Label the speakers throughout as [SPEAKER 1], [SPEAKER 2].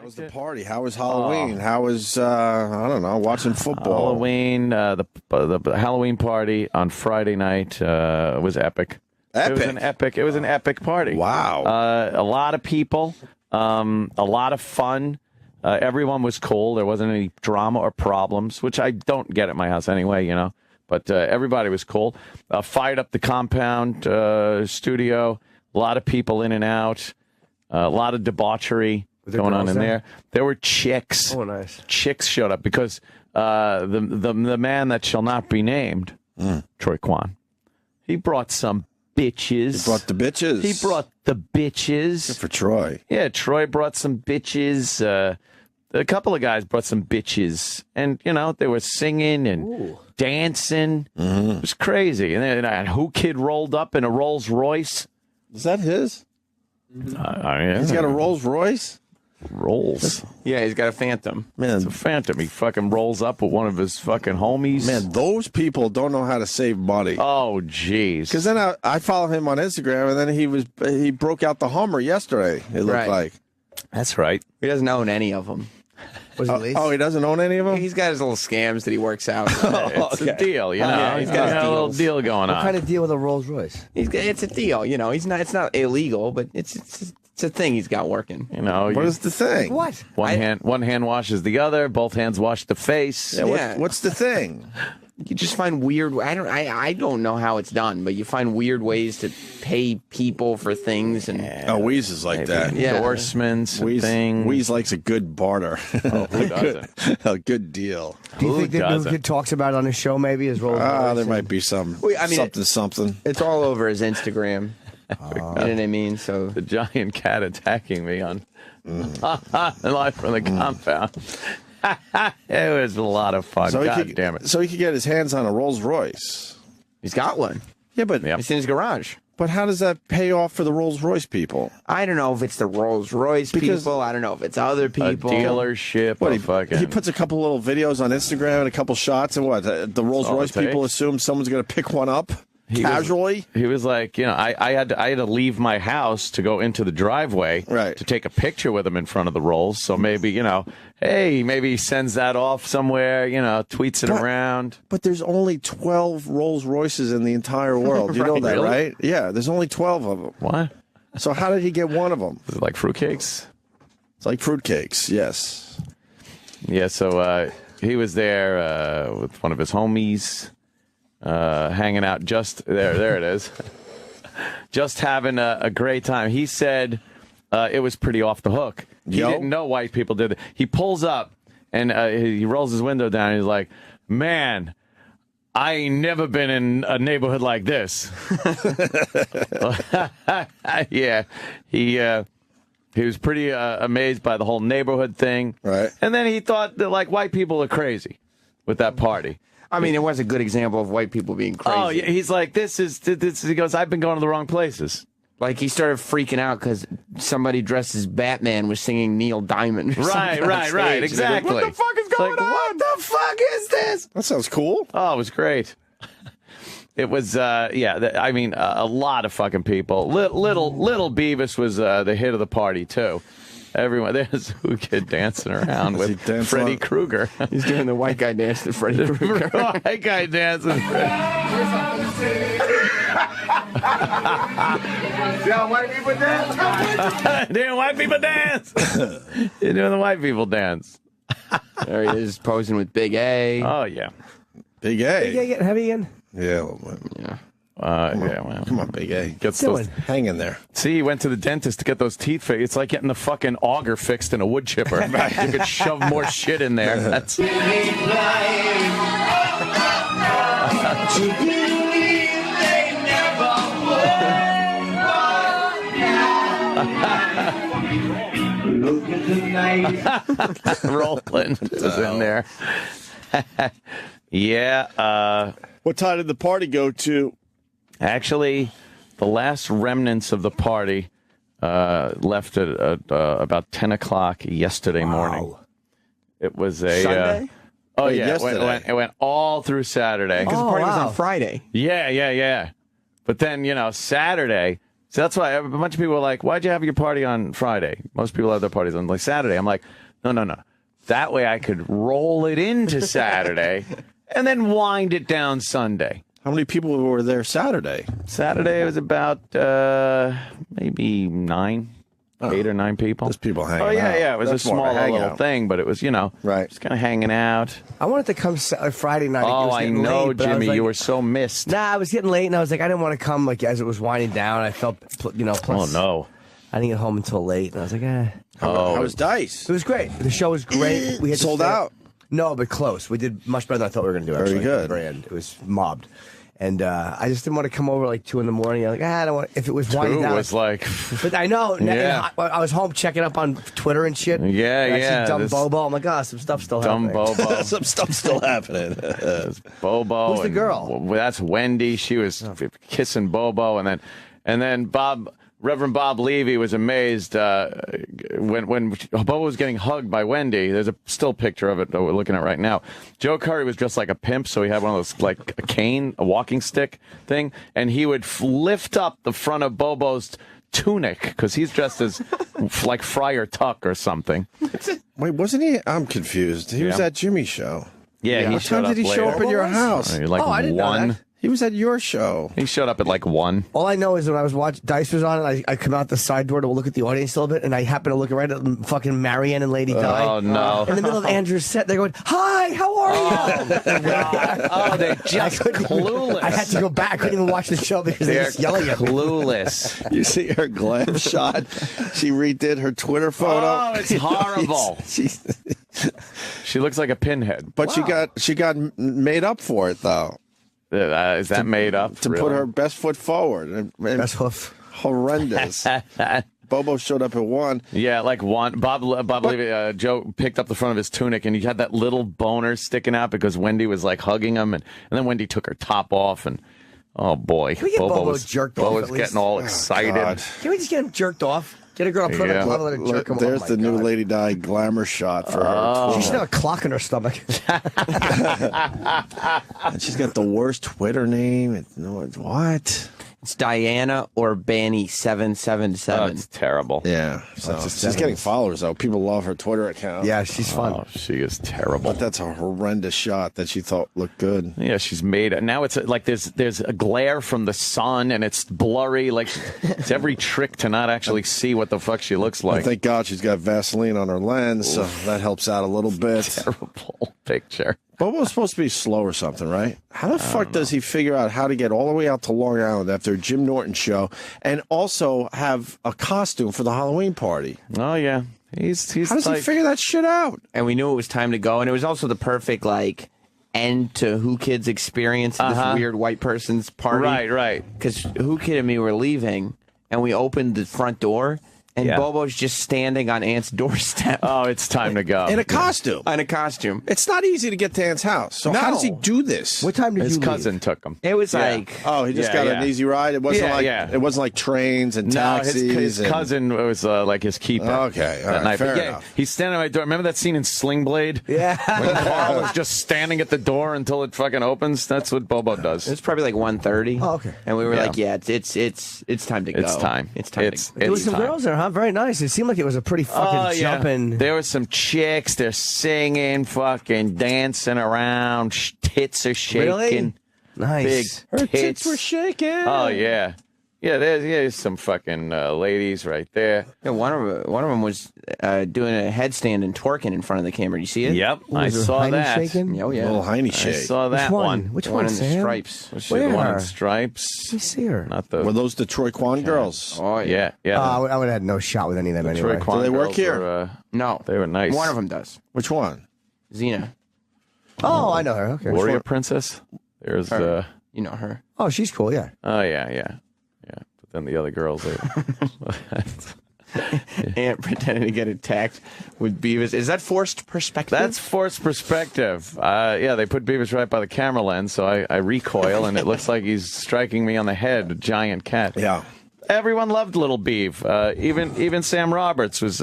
[SPEAKER 1] was the party? How was Halloween? How was I don't know, watching football?
[SPEAKER 2] Halloween, the Halloween party on Friday night was epic.
[SPEAKER 1] Epic.
[SPEAKER 2] It was an epic party.
[SPEAKER 1] Wow.
[SPEAKER 2] A lot of people, a lot of fun. Everyone was cool. There wasn't any drama or problems, which I don't get at my house anyway, you know. But everybody was cool. Fired up the compound studio. A lot of people in and out. A lot of debauchery going on in there. There were chicks.
[SPEAKER 3] Oh, nice.
[SPEAKER 2] Chicks showed up because the man that shall not be named, Troy Kwan, he brought some bitches.
[SPEAKER 1] He brought the bitches.
[SPEAKER 2] He brought the bitches.
[SPEAKER 1] Good for Troy.
[SPEAKER 2] Yeah, Troy brought some bitches. A couple of guys brought some bitches. And, you know, they were singing and dancing. It was crazy. And then Who Kid rolled up in a Rolls Royce.
[SPEAKER 1] Is that his?
[SPEAKER 2] Yeah.
[SPEAKER 1] He's got a Rolls Royce?
[SPEAKER 2] Rolls.
[SPEAKER 4] Yeah, he's got a Phantom.
[SPEAKER 1] Man,
[SPEAKER 2] It's a Phantom. He fucking rolls up with one of his fucking homies.
[SPEAKER 1] man, those people don't know how to save money.
[SPEAKER 2] Oh, jeez.
[SPEAKER 1] Because then I follow him on Instagram, and then he broke out the Hummer yesterday, it looked
[SPEAKER 4] Right.
[SPEAKER 1] like.
[SPEAKER 2] That's right.
[SPEAKER 4] He doesn't own any of them.
[SPEAKER 3] Was he laced?
[SPEAKER 1] Oh, he doesn't own any of them?
[SPEAKER 4] He's got his little scams that he works out.
[SPEAKER 2] It's a deal, you know.
[SPEAKER 4] Yeah,
[SPEAKER 2] he's
[SPEAKER 4] he's
[SPEAKER 2] got
[SPEAKER 4] got
[SPEAKER 2] a little
[SPEAKER 4] deals.
[SPEAKER 2] deal going
[SPEAKER 3] What
[SPEAKER 2] on.
[SPEAKER 3] kind of deal with a Rolls Royce?
[SPEAKER 4] It's a deal, you know. It's not illegal, but it's a thing he's got working.
[SPEAKER 2] You know,
[SPEAKER 1] What is the thing?
[SPEAKER 3] What?
[SPEAKER 2] one hand washes the other, both hands wash the face.
[SPEAKER 1] Yeah,
[SPEAKER 4] Yeah.
[SPEAKER 1] what's the thing?
[SPEAKER 4] You just find weird. I don't know how it's done, but you find weird ways to pay people for things and.
[SPEAKER 1] Oh, Weeze is like that.
[SPEAKER 4] Yeah.
[SPEAKER 2] Endorsements and things.
[SPEAKER 1] Weeze likes a good barter.
[SPEAKER 2] Oh, who doesn't?
[SPEAKER 1] A good deal.
[SPEAKER 3] Do you
[SPEAKER 2] Who
[SPEAKER 3] think that
[SPEAKER 2] doesn't?
[SPEAKER 3] New Kid talks about it on his show maybe as Rolls Royce?
[SPEAKER 1] There might be some something.
[SPEAKER 4] It's all over his Instagram. You know what I mean? So
[SPEAKER 2] The giant cat attacking me on live from the compound. It was a lot of fun. God damn it.
[SPEAKER 1] So he could get his hands on a Rolls Royce.
[SPEAKER 4] he's got one.
[SPEAKER 1] Yeah, but
[SPEAKER 2] Yep.
[SPEAKER 4] It's in his garage.
[SPEAKER 1] but how does that pay off for the Rolls Royce people?
[SPEAKER 4] I don't know if it's the Rolls Royce
[SPEAKER 1] Because-
[SPEAKER 4] people. I don't know if it's other
[SPEAKER 2] A
[SPEAKER 4] people.
[SPEAKER 2] dealership.
[SPEAKER 1] What
[SPEAKER 2] a fucking,
[SPEAKER 1] he puts a couple little videos on Instagram and a couple shots, and what the Rolls
[SPEAKER 2] all it
[SPEAKER 1] Royce people
[SPEAKER 2] takes.
[SPEAKER 1] assume someone's going to pick one up
[SPEAKER 2] was-
[SPEAKER 1] casually.
[SPEAKER 2] He was like, you know, I had to leave my house to go into the driveway
[SPEAKER 1] Right.
[SPEAKER 2] to take a picture with him in front of the Rolls. So maybe, you know, hey, maybe he sends that off somewhere, you know, tweets it
[SPEAKER 1] But-
[SPEAKER 2] around.
[SPEAKER 1] But there's only 12 Rolls Royces in the entire world. You know that,
[SPEAKER 2] Really?
[SPEAKER 1] right? Yeah, there's only 12 of them.
[SPEAKER 2] What?
[SPEAKER 1] So how did he get one of them?
[SPEAKER 2] Is it like fruitcakes?
[SPEAKER 1] It's like fruitcakes. Yes.
[SPEAKER 2] Yeah, so he was there with one of his homies, hanging out just there it is. Just having a great time. He said it was pretty off the hook. He
[SPEAKER 1] Yo.
[SPEAKER 2] didn't know white people did it. He pulls up and he rolls his window down and he's like, man, I ain't never been in a neighborhood like this. Yeah, he was pretty amazed by the whole neighborhood thing.
[SPEAKER 1] Right.
[SPEAKER 2] And then he thought that, like, white people are crazy with that party.
[SPEAKER 4] I mean, it was a good example of white people being crazy.
[SPEAKER 2] Oh, yeah, he's like, this. He goes, I've been going to the wrong places.
[SPEAKER 4] Like, he started freaking out because somebody dressed as Batman was singing Neil Diamond. or
[SPEAKER 2] Right,
[SPEAKER 4] something on
[SPEAKER 2] right,
[SPEAKER 4] stage.
[SPEAKER 2] right,
[SPEAKER 4] And he goes,
[SPEAKER 2] exactly.
[SPEAKER 4] what the fuck is
[SPEAKER 2] It's
[SPEAKER 4] going
[SPEAKER 2] like,
[SPEAKER 4] on?
[SPEAKER 2] what the fuck is this?
[SPEAKER 1] That sounds cool.
[SPEAKER 2] Oh, it was great. It was, I mean, a lot of fucking people. Little Beavis was the hit of the party, too. Everyone, there's Who Kid dancing around
[SPEAKER 1] Was he
[SPEAKER 2] with
[SPEAKER 1] dancing
[SPEAKER 2] Freddy
[SPEAKER 1] on-
[SPEAKER 2] Krueger.
[SPEAKER 4] He's doing the white guy dance to Freddy Krueger.
[SPEAKER 2] White guy dancing.
[SPEAKER 4] Yeah, white people dance.
[SPEAKER 2] Doing white people dance. You're doing the white people dance.
[SPEAKER 4] There he is, posing with Big A.
[SPEAKER 2] Oh, yeah.
[SPEAKER 1] Big A.
[SPEAKER 3] Yeah, get heavy again.
[SPEAKER 1] Yeah. Well,
[SPEAKER 4] Yeah.
[SPEAKER 2] Yeah, well.
[SPEAKER 1] come on, Big A.
[SPEAKER 2] Gets
[SPEAKER 3] Doing.
[SPEAKER 2] those,
[SPEAKER 1] Hang in there.
[SPEAKER 2] see, he went to the dentist to get those teeth fixed. It's like getting the fucking auger fixed in a wood chipper. You could shove more shit in there. That's Roland is in there. Yeah.
[SPEAKER 1] What time did the party go to?
[SPEAKER 2] Actually, the last remnants of the party left at about 10 o'clock yesterday morning. It was a
[SPEAKER 4] Sunday?
[SPEAKER 2] Oh
[SPEAKER 1] Wait,
[SPEAKER 2] yeah,
[SPEAKER 1] yesterday.
[SPEAKER 2] it went all through Saturday.
[SPEAKER 4] Because the party was
[SPEAKER 3] wow.
[SPEAKER 4] on Friday.
[SPEAKER 2] Yeah. But then Saturday So that's why a bunch of people were like, why'd you have your party on Friday? Most people have their parties on like Saturday. I'm like, no. That way I could roll it into Saturday and then wind it down Sunday.
[SPEAKER 1] How many people were there Saturday?
[SPEAKER 2] Saturday it was about maybe 8 or 9 people.
[SPEAKER 1] There's people hanging out.
[SPEAKER 2] Oh, yeah. It was
[SPEAKER 1] That's
[SPEAKER 2] a
[SPEAKER 1] more
[SPEAKER 2] small
[SPEAKER 1] of a
[SPEAKER 2] little
[SPEAKER 1] hangout.
[SPEAKER 2] thing, but it was,
[SPEAKER 1] Right.
[SPEAKER 2] just kind of hanging out.
[SPEAKER 3] I wanted to come Friday night. It
[SPEAKER 2] Oh,
[SPEAKER 3] was
[SPEAKER 2] I
[SPEAKER 3] getting
[SPEAKER 2] know,
[SPEAKER 3] late, but I was
[SPEAKER 2] Jimmy.
[SPEAKER 3] like,
[SPEAKER 2] You were so missed.
[SPEAKER 3] Nah, I was getting late, and I was like, I didn't want to come like as it was winding down. I felt, plus,
[SPEAKER 2] Oh, no.
[SPEAKER 3] I didn't get home until late, and I was like,
[SPEAKER 1] How was Dice?
[SPEAKER 3] It was great. The show was great. We had to
[SPEAKER 1] Sold
[SPEAKER 3] stay-
[SPEAKER 1] out.
[SPEAKER 3] No, but close. We did much better than I thought we were going to do.
[SPEAKER 1] Very
[SPEAKER 3] Actually,
[SPEAKER 1] good.
[SPEAKER 3] At the very end. It was mobbed. And I just didn't want to come over like 2 in the morning. I'm like, I don't want. If it was winding
[SPEAKER 2] Who
[SPEAKER 3] down,
[SPEAKER 2] was like...
[SPEAKER 3] but I know.
[SPEAKER 2] Yeah.
[SPEAKER 3] And I was home checking up on Twitter and shit.
[SPEAKER 2] Yeah,
[SPEAKER 3] and I see
[SPEAKER 2] yeah,
[SPEAKER 3] Dumb
[SPEAKER 2] this-
[SPEAKER 3] Bobo. I'm like, some stuff's still
[SPEAKER 2] Dumb
[SPEAKER 3] happening.
[SPEAKER 2] Bobo.
[SPEAKER 1] Some stuff still happening.
[SPEAKER 2] Bobo.
[SPEAKER 3] Who's the girl?
[SPEAKER 2] That's Wendy. She was kissing Bobo, and then Reverend Bob Levy was amazed when Bobo was getting hugged by Wendy. There's a still picture of it that we're looking at right now. Joe Curry was dressed like a pimp, so he had one of those like a cane, a walking stick thing, and he would lift up the front of Bobo's tunic because he's dressed as like Friar Tuck or something.
[SPEAKER 1] Wait, wasn't he? I'm confused. He was
[SPEAKER 2] Yeah.
[SPEAKER 1] at Jimmy's show.
[SPEAKER 2] Yeah, he
[SPEAKER 1] What
[SPEAKER 2] showed
[SPEAKER 1] time did he
[SPEAKER 2] up
[SPEAKER 1] show
[SPEAKER 2] later.
[SPEAKER 1] up in your
[SPEAKER 3] What was?
[SPEAKER 1] house?
[SPEAKER 2] Like
[SPEAKER 3] Oh, I didn't know
[SPEAKER 2] 1.
[SPEAKER 3] that.
[SPEAKER 1] He was at your show.
[SPEAKER 2] He showed up at like 1.
[SPEAKER 3] All I know is when I was watching, Dice was on, and I come out the side door to look at the audience a little bit, and I happen to look right at fucking Marianne and Lady Di.
[SPEAKER 2] Oh, no.
[SPEAKER 3] In the middle of Andrew's set, they're going, "Hi, how are you?"
[SPEAKER 2] Oh, they're just clueless.
[SPEAKER 3] I had to go back. I couldn't even watch the show because they were
[SPEAKER 2] They're
[SPEAKER 3] just yelling at me.
[SPEAKER 2] clueless.
[SPEAKER 1] You see her glam shot? She redid her Twitter photo.
[SPEAKER 2] Oh, it's horrible. She looks like a pinhead.
[SPEAKER 1] But she got made up for it though.
[SPEAKER 2] Is that made up?
[SPEAKER 1] To put her best foot forward. And
[SPEAKER 3] Best hoof.
[SPEAKER 1] horrendous. Bobo showed up at 1.
[SPEAKER 2] Yeah, like 1. Bob Levy, Joe picked up the front of his tunic, and he had that little boner sticking out because Wendy was like hugging him, and then Wendy took her top off, and oh boy,
[SPEAKER 3] we get Bobo jerked off
[SPEAKER 2] Bobo was
[SPEAKER 3] at least?
[SPEAKER 2] getting all excited.
[SPEAKER 1] God.
[SPEAKER 3] Can we just get him jerked off? Get a girl, put
[SPEAKER 2] Yeah.
[SPEAKER 3] her glove, let her jerk him.
[SPEAKER 1] There's
[SPEAKER 3] Oh,
[SPEAKER 1] the
[SPEAKER 3] my
[SPEAKER 1] new
[SPEAKER 3] God.
[SPEAKER 1] Lady Di glamour shot for
[SPEAKER 3] She
[SPEAKER 1] her.
[SPEAKER 3] should have a clock in her stomach.
[SPEAKER 1] And she's got the worst Twitter name. What?
[SPEAKER 4] It's Diana Urbani 777.
[SPEAKER 2] That's terrible.
[SPEAKER 1] Yeah. So she's getting followers though. People love her Twitter account.
[SPEAKER 3] Yeah, she's fun.
[SPEAKER 2] Oh, she is terrible.
[SPEAKER 1] But that's a horrendous shot that she thought looked good.
[SPEAKER 2] Yeah, she's made. Now it's like there's a glare from the sun, and it's blurry. Like it's every trick to not actually see what the fuck she looks
[SPEAKER 1] And
[SPEAKER 2] like.
[SPEAKER 1] thank God she's got Vaseline on her lens, so that helps out a little bit.
[SPEAKER 2] Terrible picture.
[SPEAKER 1] Bobo's supposed to be slow or something, right? How the fuck does he figure out how to get all the way out to Long Island after a Jim Norton show and also have a costume for the Halloween party?
[SPEAKER 2] Oh yeah, he's
[SPEAKER 1] How does
[SPEAKER 2] like,
[SPEAKER 1] he figure that shit out?
[SPEAKER 4] And we knew it was time to go, and it was also the perfect like end to Who Kids experience, this weird white person's party.
[SPEAKER 2] Right.
[SPEAKER 4] Because Who Kid and me were leaving, and we opened the front door, and
[SPEAKER 2] Yeah.
[SPEAKER 4] Bobo's just standing on Aunt's doorstep
[SPEAKER 2] Oh, it's time to go.
[SPEAKER 1] In a costume.
[SPEAKER 4] in a costume.
[SPEAKER 1] It's not easy to get to Aunt's house. So how does he do this?
[SPEAKER 3] What time did
[SPEAKER 2] His
[SPEAKER 3] you
[SPEAKER 2] cousin
[SPEAKER 3] leave?
[SPEAKER 2] took him.
[SPEAKER 4] It was
[SPEAKER 2] Yeah.
[SPEAKER 4] like
[SPEAKER 1] Oh, he just
[SPEAKER 2] Yeah,
[SPEAKER 1] got
[SPEAKER 2] yeah.
[SPEAKER 1] an easy ride. It wasn't
[SPEAKER 2] Yeah.
[SPEAKER 1] it wasn't like trains and
[SPEAKER 2] No,
[SPEAKER 1] taxis.
[SPEAKER 2] his
[SPEAKER 1] and-
[SPEAKER 2] cousin was like his keeper.
[SPEAKER 1] Okay, all
[SPEAKER 2] that
[SPEAKER 1] right,
[SPEAKER 2] night.
[SPEAKER 1] fair
[SPEAKER 2] But yeah,
[SPEAKER 1] enough.
[SPEAKER 2] he's standing at my door. Remember that scene in Sling Blade?
[SPEAKER 3] Yeah.
[SPEAKER 2] When Carl was just standing at the door until it fucking opens. That's what Bobo does.
[SPEAKER 4] it was probably like 1:30.
[SPEAKER 3] Oh, okay.
[SPEAKER 4] And we were
[SPEAKER 2] Yeah.
[SPEAKER 4] like, yeah, it's time to go.
[SPEAKER 2] It's time.
[SPEAKER 4] It's time
[SPEAKER 2] It's-
[SPEAKER 4] to go.
[SPEAKER 3] There was
[SPEAKER 2] It's
[SPEAKER 3] some
[SPEAKER 2] time.
[SPEAKER 3] girls there, huh? Very nice. It seemed like it was a pretty fucking jumping.
[SPEAKER 2] There were some chicks. They're singing, fucking dancing around. Tits are shaking.
[SPEAKER 3] Really? Nice.
[SPEAKER 2] Big
[SPEAKER 1] Her
[SPEAKER 2] tits.
[SPEAKER 1] tits were shaking.
[SPEAKER 2] Oh yeah, yeah. There's some fucking ladies right there.
[SPEAKER 4] Yeah, one of them was doing a headstand and twerking in front of the camera. You see it?
[SPEAKER 2] Yep, I
[SPEAKER 3] Was her
[SPEAKER 2] saw
[SPEAKER 3] hiney
[SPEAKER 2] that.
[SPEAKER 3] shaking?
[SPEAKER 4] Oh yeah.
[SPEAKER 1] Little Heine
[SPEAKER 2] I
[SPEAKER 1] shake.
[SPEAKER 2] saw that
[SPEAKER 3] Which one?
[SPEAKER 2] one.
[SPEAKER 3] Which
[SPEAKER 4] The
[SPEAKER 3] one,
[SPEAKER 4] one in the
[SPEAKER 3] Sam?
[SPEAKER 4] stripes.
[SPEAKER 2] Was she the one
[SPEAKER 3] Where?
[SPEAKER 2] in stripes?
[SPEAKER 3] Let me see her.
[SPEAKER 2] Not the.
[SPEAKER 1] Were those the Troy Kwan girls?
[SPEAKER 4] Oh
[SPEAKER 2] yeah, yeah.
[SPEAKER 3] I would have had no shot with any of them anyway.
[SPEAKER 2] Troy Kwan
[SPEAKER 1] Do they work
[SPEAKER 2] girls
[SPEAKER 1] here?
[SPEAKER 2] were,
[SPEAKER 4] No,
[SPEAKER 2] they were nice.
[SPEAKER 4] One of them does.
[SPEAKER 1] Which one?
[SPEAKER 4] Xena.
[SPEAKER 3] Oh, I know her. Okay.
[SPEAKER 2] Warrior Princess. There's
[SPEAKER 4] Her. You know her.
[SPEAKER 3] Oh, she's cool. Yeah.
[SPEAKER 2] oh yeah. But then the other girls are.
[SPEAKER 4] Aunt pretending to get attacked with Beavis. Is that forced perspective?
[SPEAKER 2] That's forced perspective. Yeah, they put Beavis right by the camera lens, so I recoil, and it looks like he's striking me on the head, a giant cat.
[SPEAKER 1] Yeah.
[SPEAKER 2] Everyone loved Little Beav. Even Sam Roberts was.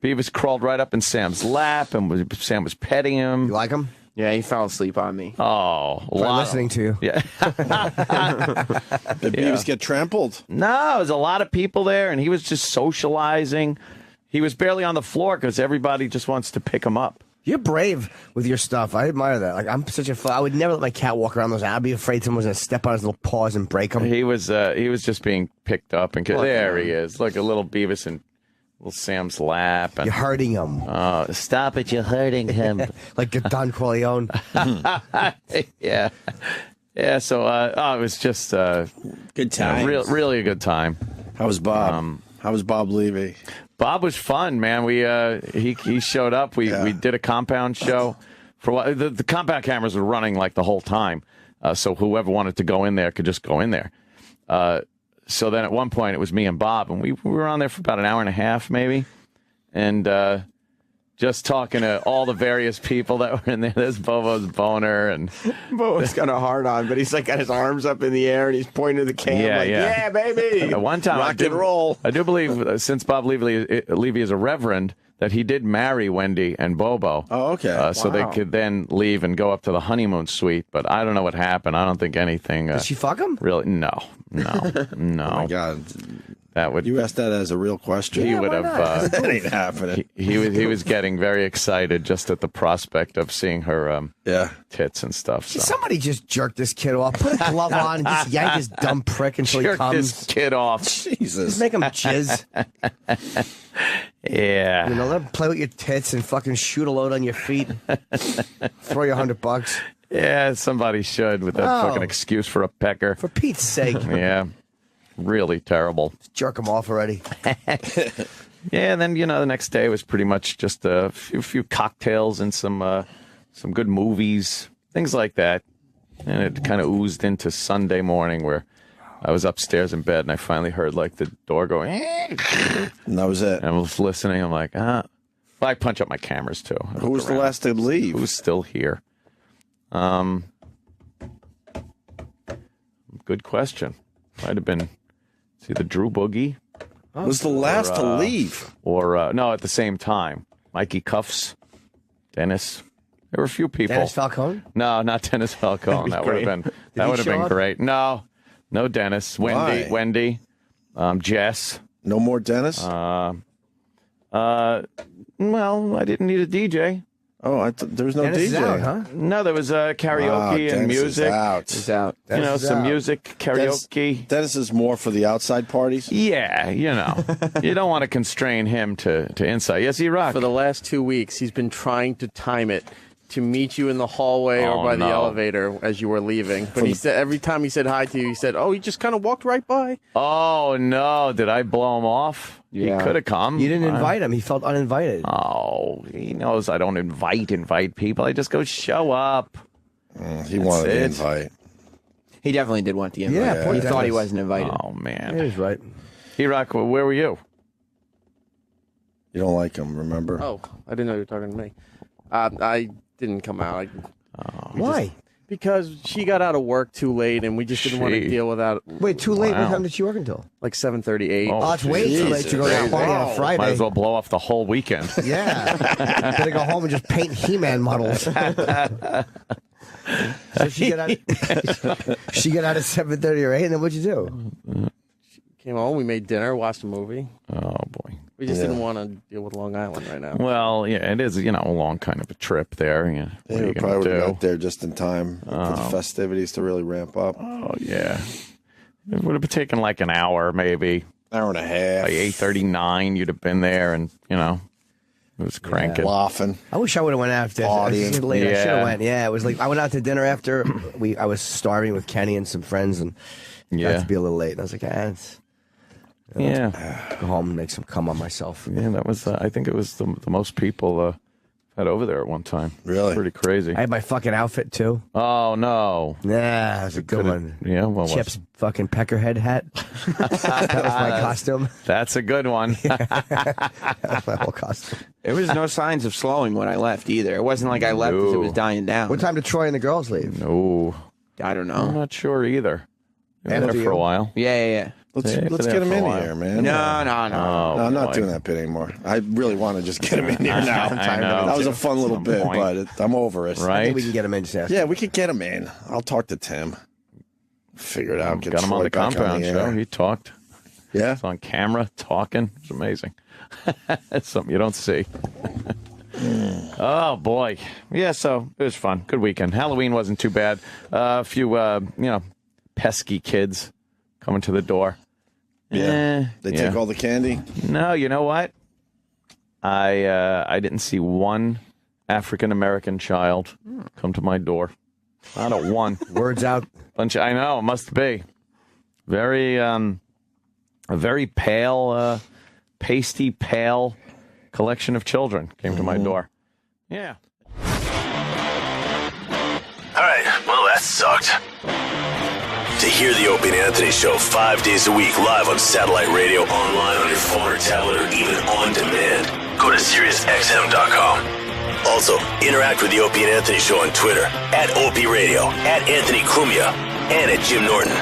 [SPEAKER 2] Beavis crawled right up in Sam's lap, and Sam was petting him.
[SPEAKER 3] You like him?
[SPEAKER 4] Yeah, he fell asleep on me.
[SPEAKER 2] Oh,
[SPEAKER 3] listening to you.
[SPEAKER 2] Yeah.
[SPEAKER 1] Did Beavis get trampled?
[SPEAKER 2] No, there was a lot of people there, and he was just socializing. He was barely on the floor because everybody just wants to pick him up.
[SPEAKER 3] You're brave with your stuff. I admire that. Like I'm such a. I would never let my cat walk around those. I'd be afraid someone was gonna step on his little paws and break them.
[SPEAKER 2] He was just being picked up, and there he is. Look, a little Beavis in little Sam's lap. And,
[SPEAKER 3] You're hurting him.
[SPEAKER 2] Stop it! You're hurting him.
[SPEAKER 3] Like Don Corleone.
[SPEAKER 2] Yeah. So it was just
[SPEAKER 1] Good time.
[SPEAKER 2] Really a good time.
[SPEAKER 1] How was Bob? How was Bob Levy?
[SPEAKER 2] Bob was fun, man. He showed up. We did a compound show for what the compound cameras were running like the whole time, so whoever wanted to go in there could just go in there. So then at one point it was me and Bob, and we were on there for about an hour and a half maybe, and just talking to all the various people that were in there. There's Bobo's boner, and
[SPEAKER 4] Bobo's got a hard on, but he's like got his arms up in the air and he's pointing to the cam yeah, baby.
[SPEAKER 2] At one time,
[SPEAKER 1] Rock and roll.
[SPEAKER 2] I do believe since Bob Levy is a reverend, that he did marry Wendy and Bobo.
[SPEAKER 1] Oh, okay.
[SPEAKER 2] So they could then leave and go up to the honeymoon suite. But I don't know what happened. I don't think anything.
[SPEAKER 3] Did she fuck him?
[SPEAKER 2] Really? No.
[SPEAKER 1] Oh my God.
[SPEAKER 2] That would.
[SPEAKER 1] You asked that as a real question.
[SPEAKER 2] He would have.
[SPEAKER 1] That ain't happening.
[SPEAKER 2] He was getting very excited just at the prospect of seeing her tits and stuff. So.
[SPEAKER 3] Somebody just jerked this kid off. Put a glove on and just yank this dumb prick until he
[SPEAKER 2] Jerk
[SPEAKER 3] comes.
[SPEAKER 2] this kid off.
[SPEAKER 1] Jesus.
[SPEAKER 3] Just make him jizz.
[SPEAKER 2] Yeah.
[SPEAKER 3] You know, let him play with your tits and fucking shoot a load on your feet. Throw you $100.
[SPEAKER 2] Yeah, somebody should with that fucking excuse for a pecker.
[SPEAKER 3] For Pete's sake.
[SPEAKER 2] Yeah. Really terrible.
[SPEAKER 3] Jerk him off already.
[SPEAKER 2] Yeah, and then, the next day was pretty much just a few cocktails and some good movies, things like that. And it kind of oozed into Sunday morning where I was upstairs in bed and I finally heard like the door going.
[SPEAKER 1] And that was it.
[SPEAKER 2] And I was listening. I'm like, Well, I punch up my cameras too.
[SPEAKER 1] Who was the last to leave?
[SPEAKER 2] Who's still here? Good question. Might have been either Drew Boogie.
[SPEAKER 1] Was the last to leave?
[SPEAKER 2] Or, no, at the same time. Mikey Cuffs, Dennis. There were a few people.
[SPEAKER 3] Dennis Falcone?
[SPEAKER 2] No, not Dennis Falcone. That would have been great. No Dennis.
[SPEAKER 1] Why?
[SPEAKER 2] Wendy. Jess.
[SPEAKER 1] No more Dennis?
[SPEAKER 2] Well, I didn't need a DJ.
[SPEAKER 1] Oh, there was no
[SPEAKER 3] Dennis
[SPEAKER 1] DJ.
[SPEAKER 3] is out, huh?
[SPEAKER 2] No, there was karaoke and
[SPEAKER 1] Dennis
[SPEAKER 2] music.
[SPEAKER 4] He's out.
[SPEAKER 2] Some music, karaoke.
[SPEAKER 1] Dennis is more for the outside parties?
[SPEAKER 2] Yeah, you don't want to constrain him to inside. Yes, E-Rock.
[SPEAKER 5] For the last 2 weeks, he's been trying to time it to meet you in the hallway or by the elevator as you were leaving. But he said every time he said hi to you, he said, "Oh, he just kind of walked right by."
[SPEAKER 2] Oh no! Did I blow him off?
[SPEAKER 4] Yeah.
[SPEAKER 2] He could have come.
[SPEAKER 3] You didn't invite him. He felt uninvited.
[SPEAKER 2] Oh, he knows I don't invite people. I just go show up.
[SPEAKER 1] He wanted the invite.
[SPEAKER 4] He definitely did want the invite.
[SPEAKER 3] Yeah,
[SPEAKER 4] he thought he
[SPEAKER 3] Dennis.
[SPEAKER 4] wasn't invited.
[SPEAKER 2] Oh man,
[SPEAKER 3] He was right.
[SPEAKER 2] E-Rock, where were you?
[SPEAKER 1] You don't like him, remember?
[SPEAKER 5] Oh, I didn't know you were talking to me. I didn't come out.
[SPEAKER 3] Why?
[SPEAKER 5] Because she got out of work too late, and we just didn't want to
[SPEAKER 2] She-
[SPEAKER 5] deal with that.
[SPEAKER 3] Wait, too late?
[SPEAKER 2] Wow.
[SPEAKER 3] What time did she work until?
[SPEAKER 5] Like 7:38.
[SPEAKER 2] Oh,
[SPEAKER 3] Oh, it's way too late to go out party on a Friday.
[SPEAKER 2] Might as well blow off the whole weekend.
[SPEAKER 3] Yeah. Better go home and just paint He-Man models. So she got out at 7:30 or 8, and then what'd you do?
[SPEAKER 5] Came home, we made dinner, watched a movie.
[SPEAKER 2] Oh boy.
[SPEAKER 5] We just didn't want to deal with Long Island right now.
[SPEAKER 2] Well, yeah, it is. A long kind of a trip there. Yeah. What are
[SPEAKER 1] They
[SPEAKER 2] you
[SPEAKER 1] probably would
[SPEAKER 2] gonna
[SPEAKER 1] have
[SPEAKER 2] do?
[SPEAKER 1] got there just in time for the festivities to really ramp up.
[SPEAKER 2] Oh yeah. It would have taken like an hour, maybe.
[SPEAKER 1] Hour and a half.
[SPEAKER 2] Like 8:39, you'd have been there, and it was cranking.
[SPEAKER 1] Laughing.
[SPEAKER 3] I wish I would have went after.
[SPEAKER 1] Partying.
[SPEAKER 3] Late. I should
[SPEAKER 2] Yeah.
[SPEAKER 3] have went. Yeah, it was like I went out to dinner after. I was starving with Kenny and some friends, and got
[SPEAKER 2] Yeah.
[SPEAKER 3] to be a little late. And I was like,
[SPEAKER 2] Yeah.
[SPEAKER 3] go home and make some cum on myself.
[SPEAKER 2] Yeah, that was. I think it was the most people had over there at one time.
[SPEAKER 1] Really?
[SPEAKER 2] Pretty crazy.
[SPEAKER 3] I had my fucking outfit too.
[SPEAKER 2] Oh no.
[SPEAKER 3] Yeah, it was a good one.
[SPEAKER 2] Yeah. Well,
[SPEAKER 3] Chip's fucking peckerhead hat. That was my costume.
[SPEAKER 2] that's a good one.
[SPEAKER 3] That was my whole costume.
[SPEAKER 4] There was no signs of slowing when I left either. It wasn't like I left as it was dying down.
[SPEAKER 3] What time did Troy and the girls leave?
[SPEAKER 2] No,
[SPEAKER 4] I don't
[SPEAKER 2] I'm
[SPEAKER 4] know.
[SPEAKER 2] not sure either. They were
[SPEAKER 3] After
[SPEAKER 2] there for a
[SPEAKER 3] you.
[SPEAKER 2] while.
[SPEAKER 4] Yeah.
[SPEAKER 1] Let's
[SPEAKER 2] Stay
[SPEAKER 1] get
[SPEAKER 2] there
[SPEAKER 1] him
[SPEAKER 2] for a
[SPEAKER 1] in
[SPEAKER 2] while.
[SPEAKER 1] here, man.
[SPEAKER 4] No.
[SPEAKER 2] Oh,
[SPEAKER 1] No, I'm not
[SPEAKER 2] boy.
[SPEAKER 1] doing that bit anymore. I really want to just get him in here now.
[SPEAKER 2] I know.
[SPEAKER 1] That was a fun little
[SPEAKER 2] Some
[SPEAKER 1] bit,
[SPEAKER 2] point.
[SPEAKER 1] but I'm over it.
[SPEAKER 3] I
[SPEAKER 2] Right?
[SPEAKER 3] think we can get him in just ask.
[SPEAKER 1] Yeah, we could get him in. I'll talk to Tim. Figure it out. Get
[SPEAKER 2] Got him on
[SPEAKER 1] Troy
[SPEAKER 2] the
[SPEAKER 1] back
[SPEAKER 2] compound
[SPEAKER 1] the
[SPEAKER 2] show.
[SPEAKER 1] air.
[SPEAKER 2] He talked.
[SPEAKER 1] Yeah.
[SPEAKER 2] It's on camera, talking. It's amazing. It's something you don't see. Oh, boy. Yeah, so it was fun. Good weekend. Halloween wasn't too bad. A few, pesky kids coming to the door.
[SPEAKER 1] Yeah. They take all the candy.
[SPEAKER 2] No, you know what? I didn't see one African-American child come to my door. Not a one.
[SPEAKER 3] Words out.
[SPEAKER 2] I know, it must be. Very, a very pale, pasty pale collection of children came to my door. Yeah.
[SPEAKER 6] All right, well, that sucked. To hear the Opie and Anthony Show 5 days a week live on satellite radio, online on your phone or tablet, or even on demand, go to SiriusXM.com. Also, interact with the Opie and Anthony Show on Twitter, @Opie Radio, @Anthony Cumia, and @Jim Norton.